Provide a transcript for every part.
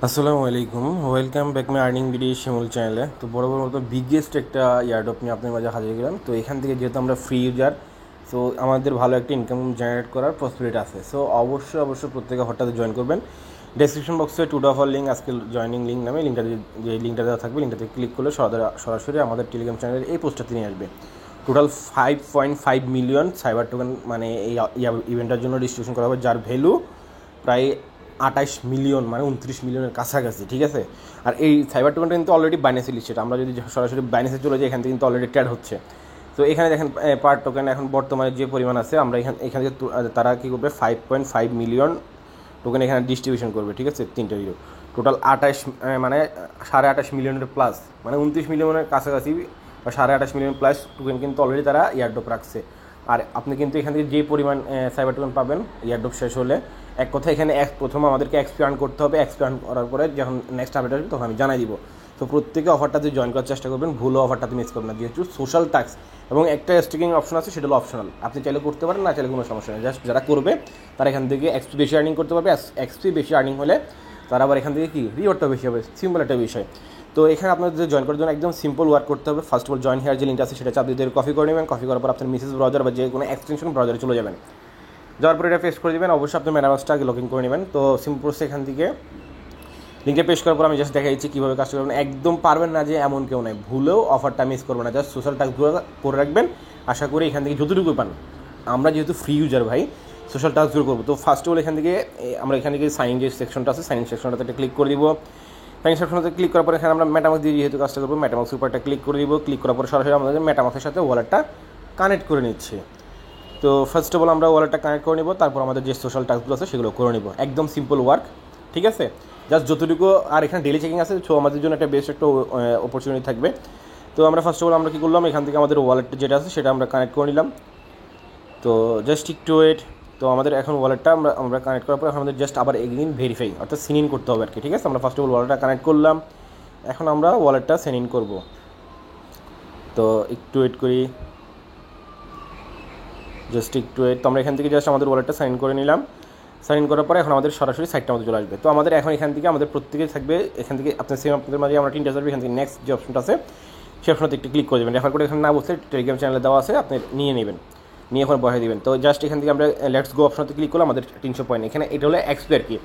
আসসালামু আলাইকুম, welcome back my earning video Shimul চ্যানেলে। তো বড় মতো বিগেস্ট একটা ইয়ারড্রপ নিয়ে আপনার মাঝে হাজির গেলাম। তো এখান থেকে যেহেতু আমরা ফ্রি ইউজার, সো আমাদের ভালো একটা ইনকাম জেনারেট করার পসিবিলিটি আছে। সো অবশ্যই প্রত্যেকে হঠাৎ জয়েন করবেন। ডেসক্রিপশন বক্সে টু অফার লিঙ্ক, আজকে জয়েনিং লিঙ্ক নামে লিঙ্কটা, যে লিঙ্কটা দেওয়া থাকবে, লিঙ্কটাতে ক্লিক করলে সরাসরি আমাদের টেলিগ্রাম চ্যানেলের এই পোস্টটাতে নিয়ে আসবে। টোটাল 5.5 মিলিয়ন সাইবার টোকেন মানে এই ইভেন্টের জন্য রেজিস্ট্রেশন করা হবে, যার ভ্যালু প্রায় 28 মিলিয়ন, মানে 29 মিলিয়নের কাছাকাছি। ঠিক আছে, আর এই সাইবার টোকেনটা কিন্তু অলরেডি বাইন্যান্সে লিস্টেড। আমরা যদি সরাসরি বাইন্যান্সে চলে যাই, এখান থেকে কিন্তু অলরেডি ট্রেড হচ্ছে। তো এখানে দেখেন পার টোকেন এখন বর্তমানে যে পরিমাণ আছে, আমরা এখান থেকে তারা কী করবে, 5.5 মিলিয়ন টোকেন এখানে ডিস্ট্রিবিউশন করবে। ঠিক আছে, তিনটা ইউরো টোটাল 28, মানে 28.5 মিলিয়নের প্লাস, মানে 29 মিলিয়নের কাছাকাছি বা 28.5 মিলিয়ন প্লাস টোকেন কিন্তু অলরেডি তারা ইয়ারড্রপ রাখছে। আর আপনি কিন্তু এখান থেকে যে পরিমাণ সাইবার টোকেন পাবেন ইয়ারড্রপ শেষ হলে, এক কথা এখানে প্রথম আমাদেরকে এক্সপি আর্ন করতে হবে। এক্সপি আর্ন করার পরে যখন নেক্সট আপডেট আসবে তখন আমি জানাই দিব। তো প্রত্যেকে অফারটাতে জয়েন করার চেষ্টা করবেন, ভুলও অফারটাতে মিস করবেন না, যেহেতু সোশ্যাল ট্যাক্স এবং একটা স্টিকিং অপশন আছে, সেটা হলো অপশনাল। আপনি চাইলে করতে পারেন, না চাইলে কোনো সমস্যা নেই। জাস্ট যারা করবে তারা এখান থেকে এক্সপি বেশি আর্নিং করতে পারবে। এক্সপি বেশি আর্নিং হলে তারা আবার এখান থেকে কি রিওয়ার্ডটা বেশি হবে। সিম্পল একটা বিষয়। তো এখানে আপনাদের জয়েন করার জন্য একদম সিম্পল ওয়ার্ক করতে হবে। First of all join here যে লিঙ্ক আছে সেটা চাপ দিয়ে কপি করে নেবেন। কপি করার পর আপনার মেসেজ ব্রাউজার বা যে কোনো এক্সটেনশন ব্রাউজারে চলে যাবেন। যাওয়ার পরে এটা পেস্ট করে দেবেন। অবশ্যই আপনি মেটামাক্সটা আগে লগ ইন করে নেবেন। তো সিম্পল প্রসেস, এখান থেকে লিঙ্কে পেস্ট করার পর আমি জাস্ট দেখাচ্ছি কীভাবে কাজটা করবেন। একদম পারবেন না যে এমন কেউ নাই, ভুলেও অফারটা মিস করবেন না। জাস্ট সোশ্যাল টাস্কগুলো করে রাখবেন। আশা করি এখান থেকে যতটুকু পান, আমরা যেহেতু ফ্রি ইউজার ভাই, সোশ্যাল টাস্কগুলো করবো। তো ফার্স্ট অফ অল এখান থেকে আমরা এখান থেকে সাইন যে সেকশনটা আছে, সাইন সেকশনটাতে একটা ক্লিক করে দিব। সাইন সেকশনটাতে ক্লিক করার পর এখানে আমরা মেটামাক্স দিয়ে যেহেতু কাজটা করবো, মেটামাক্সের উপর একটা ক্লিক করে দিব। ক্লিক করার পর সরাসরি আমাদের মেটামাক্সের সাথে ওয়ালেটটা কানেক্ট করে নিচ্ছে। তো ফার্স্ট অফ অল আমরা ওয়ালেটটা কানেক্ট করে নিব, তারপর আমাদের যে সোশ্যাল টাস্কগুলো আছে সেগুলো করে নিব। একদম সিম্পল ওয়ার্ক। ঠিক আছে, জাস্ট যতটুকু। আর এখানে ডেলি চেকিং আছে, সো আমাদের জন্য একটা বেস্ট একটা অপরচুনিটি থাকবে। তো আমরা ফার্স্ট অফ অল আমরা কী করলাম, এখান থেকে আমাদের ওয়ালেট যেটা আছে সেটা আমরা কানেক্ট করে নিলাম। তো জাস্ট একটু ওয়েট। তো আমাদের এখন ওয়ালেটটা আমরা কানেক্ট করার পর এখন আমাদের জাস্ট আবার এগেইন ভেরিফাই, অর্থাৎ সিন ইন করতে হবে আর কি। ঠিক আছে, আমরা ফার্স্ট অফ অল ওয়ালেটটা কানেক্ট করলাম, এখন আমরা ওয়ালেটটা সাইন ইন করবো। তো একটু ওয়েট করি, জাস্ট একটু ওয়েট। তো আমরা এখান থেকে জাস্ট আমাদের ওয়ালেটটা সাইন করে নিলাম। সাইন করার পরে এখন আমাদের সরাসরি সাইটটা আমাদের চলে আসবে। তো আমাদের এখন এখান থেকে আমাদের প্রত্যেকে থাকবে, এখান থেকে আপনার সেম আপনাদের মাঝে আমরা তিনটা আসবে। এখান থেকে নেক্সট যে অপশনটা আছে সেই অপশনটা একটু ক্লিক করে দেবেন। রেফার করে এখানে না বসে টেলিগ্রাম চ্যানেলে দেওয়া আছে, আপনি নিয়ে নেবেন, নিয়ে এখন বসাই দেবেন। তো জাস্ট এখান থেকে আমরা লেটস গো অপশনতে ক্লিক করলাম। আমাদের 300 পয়েন্ট এখানে, এটা হলো এক্সপি আর কি।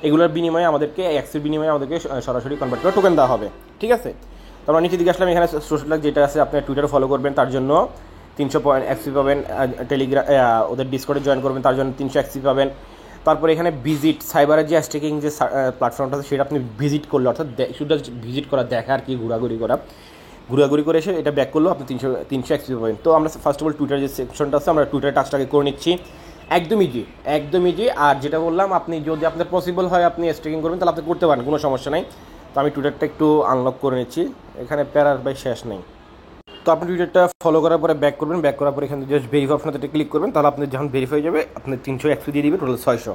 এগুলোর বিনিময়ে আমাদেরকে এক্সপির বিনিময়ে আমাদেরকে সরাসরি কনভার্ট করে টোকেন দেওয়া হবে। ঠিক আছে, তো আমরা নিচে দিকে আসলাম। এখানে সোশ্যাল যেটা আছে, আপনি টুইটারে ফলো করবেন, তার জন্য 300 পয়েন্ট এক্সপি পাবেন। টেলিগ্রাম ওদের ডিসকর্ডে জয়েন করবেন, তার জন্য 300 এক্সপি পাবেন। তারপরে এখানে ভিজিট সাইবারের যে স্টেকিং যে প্ল্যাটফর্মটা আছে সেটা আপনি ভিজিট করলে, অর্থাৎ শুধু ভিজিট করা, দেখা আর কি, ঘোরাঘুরি করে এসে এটা ব্যাক করলেও আপনি 300 এক্সপি পাবেন। তো আমরা ফার্স্ট অফ অল টুইটার যে সেকশনটা আছে, আমরা টুইটার টাস্কটাকে করে নিচ্ছি। একদম ইজি। আর যেটা বললাম, আপনি যদি আপনার পসিবল হয় আপনি স্টেকিং করবেন, তাহলে আপনি করতে পারেন, কোনো সমস্যা নেই। তো আমি টুইটারটা একটু আনলক করে নিচ্ছি, এখানে প্যারার বাই শেষ নেই। তো আপনি টুইটারটা ফলো করার পরে ব্যাক করবেন। ব্যাক করার পরে এখানে জাস্ট ভেরিফাই অপশনটাতে ক্লিক করবেন, তাহলে আপনি যখন ভেরিফাই হয়ে যাবে আপনি 300 এক্সপি দিয়ে দিবেন, টোটাল 600।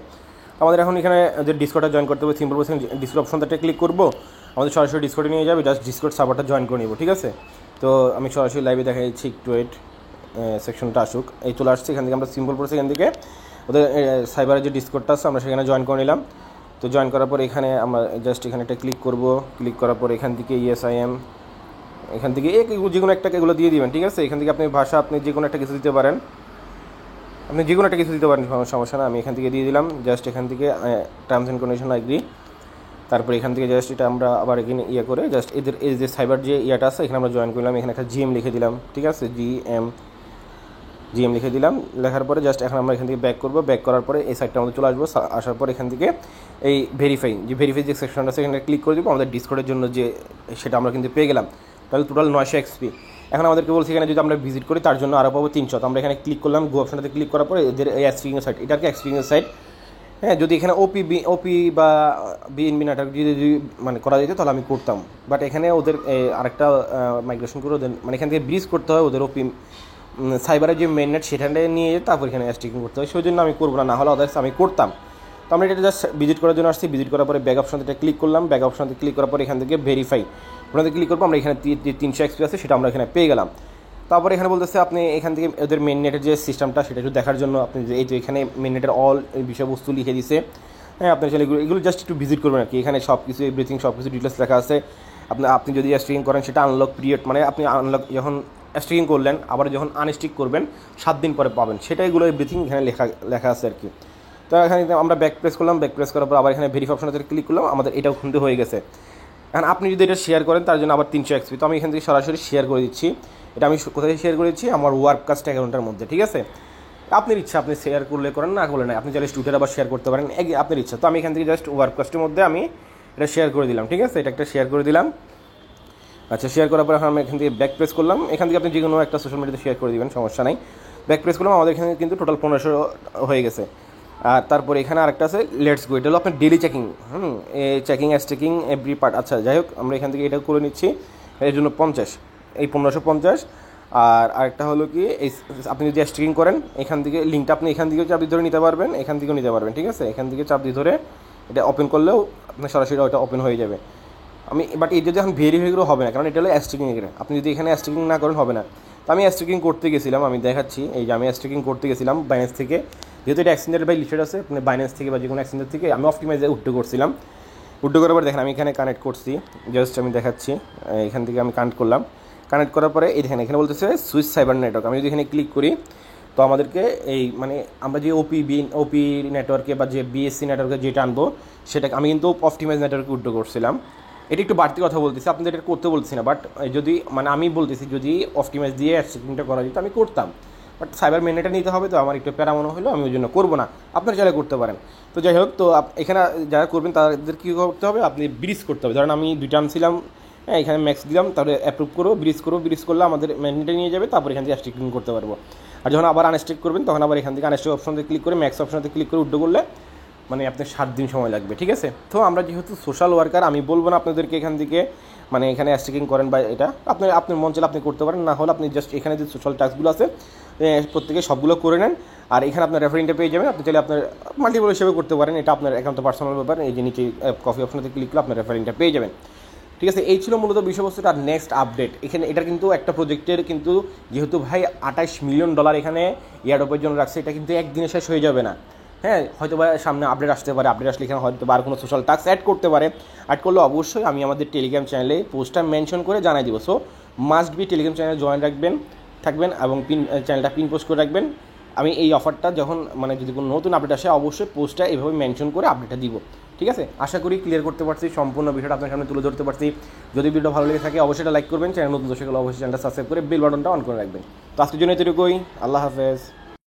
আমাদের এখন এখানে যে ডিসকর্ডটা জয়েন করতে হবে, সিম্পল বলছেন ডিসকর্ড অপশনটাতে ক্লিক করবো, আমাদের সরাসরি ডিসকর্ডে নিয়ে যাবে। জাস্ট ডিসকর্ড সার্ভারটা জয়েন করে নিব। ঠিক আছে, তো আমি সরাসরি লাইভে দেখা যাচ্ছি, একটু ওয়েট, সেকশনটা আসুক। এই চলে আসছে। এখান থেকে আমরা সিম্পল পড়ছি, এখান থেকে ওদের সাইবারের যে ডিসকর্ডটা আছে আমরা সেখানে জয়েন করে নিলাম। তো জয়েন করার পর এখানে আমরা জাস্ট এখানে একটা ক্লিক করব। ক্লিক করার পর এখান থেকে ইয়েস আই এম, এখান থেকে যে কোনো একটা এগুলো দিয়ে দিবেন। ঠিক আছে, এখান থেকে আপনি ভাষা আপনি যে কোনো একটা কিছু দিতে পারেন, সমস্যা না। আমি এখান থেকে দিয়ে দিলাম। জাস্ট এখান থেকে টার্মস অ্যান্ড কন্ডিশন এগ্রি। তারপরে এখান থেকে জাস্ট এটা আমরা আবার এখানে করে জাস্ট এদের এই যে সাইবার যে ইয়াটা আছে এখানে আমরা জয়েন করলাম। এখানে একটা জিএম লিখে দিলাম। ঠিক আছে, জিএম লিখে দিলাম। লেখার পরে জাস্ট এখন আমরা এখান থেকে ব্যাক করবো। ব্যাক করার পরে এই সাইটটা আমাদের চলে আসবো। আসার পর এখান থেকে এই ভেরিফাই যে সেকশনটা আছে এখানে ক্লিক করে দেবো। আমাদের ডিসকর্ডের জন্য যে সেটা আমরা কিন্তু পেয়ে গেলাম। তাহলে টোটাল 900 এক্সপি। এখন আমাদেরকে বলছি এখানে যদি আমরা ভিজিট করি তার জন্য আরও পাবো 300। তো আমরা এখানে ক্লিক করলাম, গো অপশনটাতে ক্লিক করার পরে এদের এই এক্সপিরিয়েন্স সাইট, এটা কি এক্সপিরিয়েন্স সাইট। হ্যাঁ, যদি এখানে ওপি বা বিএনবি নাটক যদি মানে করা যেত তাহলে আমি করতাম। বাট এখানে ওদের আরেকটা মাইগ্রেশন করে ওদের মানে এখান থেকে ব্রিজ করতে হয়, ওদের ওপি সাইবারের যে মেন নেট সেখানে নিয়ে তারপর এখানে স্টিকিং করতে হয়। সেই জন্য আমি করবো না, হলে আদার্স আমি করতাম। তো আমরা এটা জাস্ট ভিজিট করার জন্য আসছি। ভিজিট করার পরে ব্যাক অপশনটা ক্লিক করলাম। ব্যাক অপশনতে ক্লিক করার পরে এখান থেকে ভেরিফাই ওনাদের ক্লিক করবো। আমরা এখানে 300 এক্সপি আছে সেটা আমরা এখানে পেয়ে গেলাম। তারপরে এখানে বলতেছে আপনি এখান থেকে ওদের মেন নেটের যে সিস্টেমটা সেটা একটু দেখার জন্য আপনি এই যে এখানে মেন নেটের অল বিষয়বস্তু লিখে দিছে। হ্যাঁ, আপনার চাইলে এগুলো জাস্ট একটু ভিজিট করবেন আর কি। এখানে সব কিছু এভরিথিং সব কিছু ডিটেলস লেখা আছে। আপনি যদি স্ট্রিকিং করেন সেটা আনলক পিরিয়ড, মানে আপনি আনলক যখন স্ট্রিকিং করলেন আবার যখন আনস্টিক করবেন 7 দিন পরে পাবেন, সেটা এগুলো এভরিথিং এখানে লেখা আছে আর কি। তো এখানে আমরা ব্যাক প্রেস করলাম, ব্যাক প্রেস করার পর আবার এখানে ভেরিফাই অপশনে ক্লিক করলাম, আমাদের এটাও কিন্তু হয়ে গেছে। এখন আপনি যদি এটা শেয়ার করেন তার জন্য আবার 300 XP, তো আমি এখান থেকে সরাসরি শেয়ার করে দিচ্ছি। এটা আমি কোথায় শেয়ার করে দিচ্ছি? আমার ওয়ার্ককাস্ট অ্যাকাউন্টের মধ্যে, ঠিক আছে। আপনার ইচ্ছা, আপনি শেয়ার করলে করেন, না করলে না, আপনি চাইলে স্টুডেন্ট আবার শেয়ার করতে পারেন, আপনার ইচ্ছা। তো আমি এখান থেকে জাস্ট ওয়ার্ককাস্টের মধ্যে আমি এটা শেয়ার করে দিলাম, ঠিক আছে। এটা একটা শেয়ার করে দিলাম। আচ্ছা, শেয়ার করার পর এখন আমি এখান থেকে ব্যাক প্রেস করলাম। এখান থেকে আপনি যে কোনো একটা সোশ্যাল মিডিয়াতে শেয়ার করে দেবেন, সমস্যা নাই। ব্যাক প্রেস করলাম, আমাদের এখানে কিন্তু টোটাল 1500 হয়ে গেছে। আর তারপরে এখানে আরেকটা আছে লেটস গো, এটা হলো আপনার daily checking, checking checking every part. আচ্ছা, যাই হোক, আমরা এখান থেকে এটা করে নিচ্ছি। এর জন্য 50, এই 1550। আর আরেকটা হলো কি, এই আপনি যদি স্ট্রিকিং করেন এখান থেকে লিঙ্কটা আপনি এখান থেকেও চাপ দিয়ে ধরে নিতে পারবেন, এখান থেকেও নিতে পারবেন, ঠিক আছে। এখান থেকে চাপ দিয়ে ধরে এটা ওপেন করলেও আপনার সরাসরি ওটা ওপেন হয়ে যাবে। বাট এটা যদি এখন ভেরিফাইগুলো হবে না, কারণ এটা হলো স্ট্রিকিং এখানে, আপনি যদি এখানে স্ট্রিকিং না করেন হবে না। তো আমি স্ট্রিকিং করতে গেছিলাম, আমি দেখাচ্ছি। এই যে আমি স্ট্রিকিং করতে গেছিলাম বাইন্যান্স থেকে, যেহেতু এটা এক্সচেঞ্জের বাই লিস্টেড আছে, আপনি বাইন্যান্স থেকে বা যে কোনো এক্সচেঞ্জের থেকে আমি অপটিমাইজে উইথড্র করছিলাম। উইথড্র করার পর দেখেন আমি এখানে কানেক্ট করছি, জাস্ট আমি দেখাচ্ছি। এখান থেকে আমি কানেক্ট করলাম, কানেক্ট করার পরে এই দেখেন এখানে বলতেছে সুইচ সাইবার নেটওয়ার্ক। আমি যদি এখানে ক্লিক করি তো আমাদেরকে এই মানে আমরা যে ওপি নেটওয়ার্কে বা যে বিএসসি নেটওয়ার্কে যেটা আনবো সেটা আমি কিন্তু অপটিমাইজ নেটওয়ার্কে উইথড্র করছিলাম। এটা একটু বাড়তি কথা বলতেছি, আপনাদের এটা করতে বলতেছি না, বাট যদি মানে আমি বলতেছি যদি অপটিমাইজ দিয়ে স্ট্রিকিংটা করা যেত আমি করতাম, বাট সাইবার মেনেটা নিতে হবে, তো আমার একটু প্যারা মনে হলো, আমি ওই জন্য করবো না। আপনারা চাইলে করতে পারেন। তো যাই হোক, তো এখানে যারা করবেন তাদের কী করতে হবে, আপনি ব্রিজ করতে হবে। ধরেন আমি 2টা আনছিলাম, হ্যাঁ, এখানে ম্যাক্স দিলাম, তাহলে অ্যাপ্রুভ করবো, ব্রিজ করলে আমাদের মেনেটা নিয়ে যাবে, তারপর এখান থেকে স্ট্রিকিং করতে পারবো। আর যখন আবার আনস্ট্রিক করবেন তখন আবার এখান থেকে আনস্ট্রিক অপশনতে ক্লিক করে ম্যাক্স অপশনতে ক্লিক করে উইথড্র করলে মানে আপনার 7 দিন সময় লাগবে, ঠিক আছে। তো আমরা যেহেতু সোশ্যাল ওয়ার্কার, আমি বলবো না আপনাদেরকে এখান থেকে মানে এখানে স্ট্রিকিং করেন বা এটা আপনার মন চাইলে আপনি করতে পারেন, না হলে আপনি জাস্ট এখানে যে সোশ্যাল টাস্কগুলো আছে প্রত্যেকে সবগুলো করে নেন। আর এখানে আপনার রেফারেন্সটা পেয়ে যাবেন, আপনি চাইলে আপনার মাল্টিপল হিসেবে করতে পারেন, এটা আপনার একান্ত পার্সোনাল ব্যাপার। এই যে নিচে কফি অপশনতে ক্লিক করলে আপনার রেফারেন্সটা পেয়ে যাবেন, ঠিক আছে। এই ছিল মূলত বিষয়বস্তুটা। আর নেক্সট আপডেট এখানে, এটা কিন্তু একটা প্রজেক্টের কিন্তু যেহেতু ভাই $28 মিলিয়ন এখানে এয়ারড্রপের জন্য রাখছে, এটা কিন্তু একদিনে শেষ হয়ে যাবে না। হ্যাঁ, হয়তো বা সামনে আপডেট আসতে পারে, আপডেট আসলে এখানে হয়তো বা আর কোনো সোশ্যাল টাস্ক অ্যাড করতে পারে। অ্যাড করলে অবশ্যই আমি আমাদের টেলিগ্রাম চ্যানেলে পোস্টটা মেনশন করে জানাই দিব। সো মাস্ট বি টেলিগ্রাম চ্যানেলে জয়েন থাকবেন এবং চ্যানেলটা পিন পোস্ট করে রাখবেন। আমি এই অফারটা যখন মানে যদি কোনো নতুন আপডেট আসে অবশ্যই পোস্টটা এভাবে মেনশন করে আপডেটটা দিব, ঠিক আছে। আশা করি ক্লিয়ার করতে পারছি, সম্পূর্ণ বিষয়টা আপনার সামনে তুলে ধরতে পারছি। যদি ভিডিও ভালো লেগে থাকে অবশ্যই লাইক করবেন, চ্যানেল নতুন দর্শক হলে অবশ্যই চ্যানেলটা সাবস্ক্রাইব করে বেল বাটনটা অন করে রাখবেন। তো আজকের জন্য এতটুকুই, আল্লাহ হাফেজ।